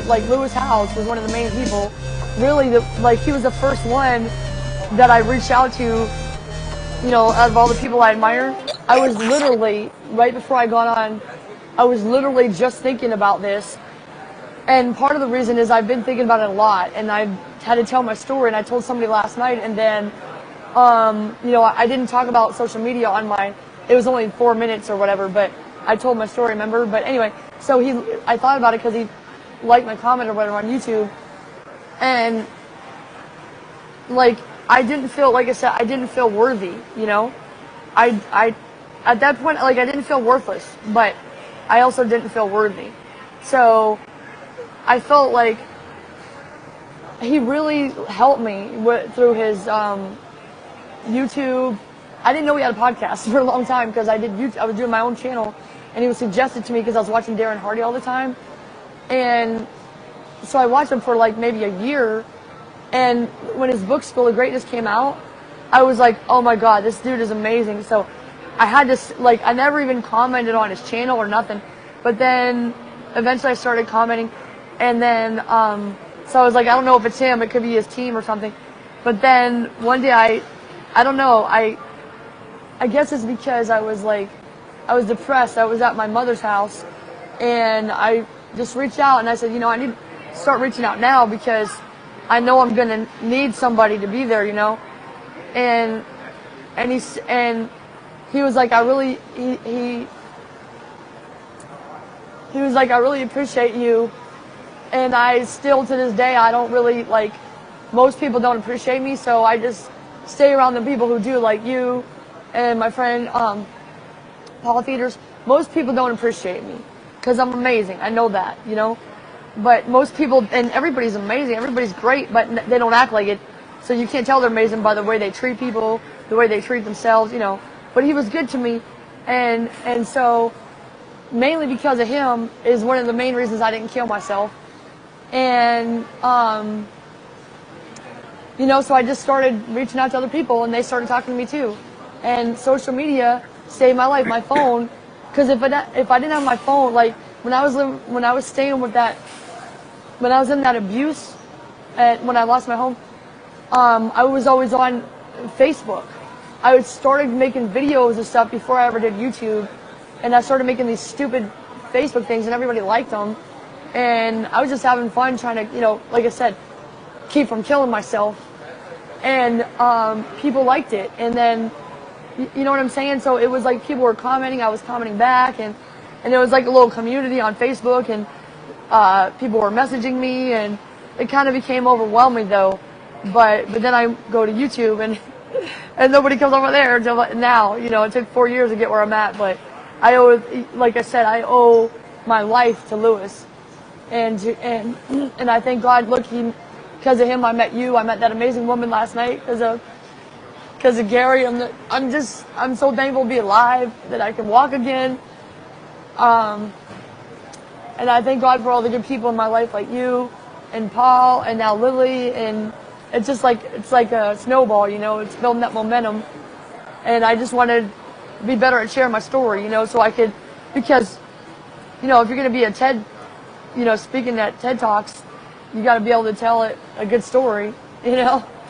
like Lewis House was one of the main people. Really, he was the first one that I reached out to, you know, out of all the people I admire. I was literally, right before I got on, I was literally just thinking about this. And part of the reason is I've been thinking about it a lot, and I had to tell my story, and I told somebody last night, and then, you know, I didn't talk about social media on it was only 4 minutes or whatever, but I told my story, remember? But anyway, so I thought about it because he liked my comment or whatever on YouTube, and, like, I didn't feel, like I said, I didn't feel worthy, you know? At that point, like, I didn't feel worthless, but I also didn't feel worthy. So I felt like he really helped me through his YouTube. I didn't know he had a podcast for a long time because I was doing my own channel, and he was suggested to me because I was watching Darren Hardy all the time. And so I watched him for like maybe a year, and when his book School of Greatness came out, I was like, oh my God, this dude is amazing. So I had to, like, I never even commented on his channel or nothing, but then eventually I started commenting, and then, so I was like, I don't know if it's him, it could be his team or something. But then one day I don't know, I guess it's because I was depressed. I was at my mother's house, and I just reached out and I said, you know, I need to start reaching out now because I know I'm going to need somebody to be there, you know. And he was like, he was like, I really appreciate you. And I still, to this day, I don't really, like, most people don't appreciate me, so I just stay around the people who do, like you and my friend Paul Theaters. Most people don't appreciate me because I'm amazing. I know that, you know. But most people, and everybody's amazing, everybody's great, but they don't act like it. So you can't tell they're amazing by the way they treat people, the way they treat themselves, you know. But he was good to me, and so mainly because of him is one of the main reasons I didn't kill myself. And you know, so I just started reaching out to other people, and they started talking to me too. And social media saved my life, my phone, because if I didn't have my phone, like when I was staying with that, when I was in that abuse, when I lost my home, I was always on Facebook. I started making videos and stuff before I ever did YouTube, and I started making these stupid Facebook things, and everybody liked them. And I was just having fun trying to, you know, like I said, keep from killing myself. And people liked it. And then, you know what I'm saying? So it was like people were commenting, I was commenting back, and it was like a little community on Facebook, and people were messaging me, and it kind of became overwhelming though. But then I go to YouTube, and nobody comes over there until now. You know, it took 4 years to get where I'm at, but I owe, like I said, I owe my life to Lewis. And I thank God, look, because of him, I met you. I met that amazing woman last night because of Gary. I'm so thankful to be alive, that I can walk again. And I thank God for all the good people in my life, like you and Paul and now Lily. And it's just like, it's like a snowball, you know, it's building that momentum. And I just wanted to be better at sharing my story, you know, so I could, because, you know, if you're going to be a TED, you know, speaking at TED Talks, you got to be able to tell it a good story, you know.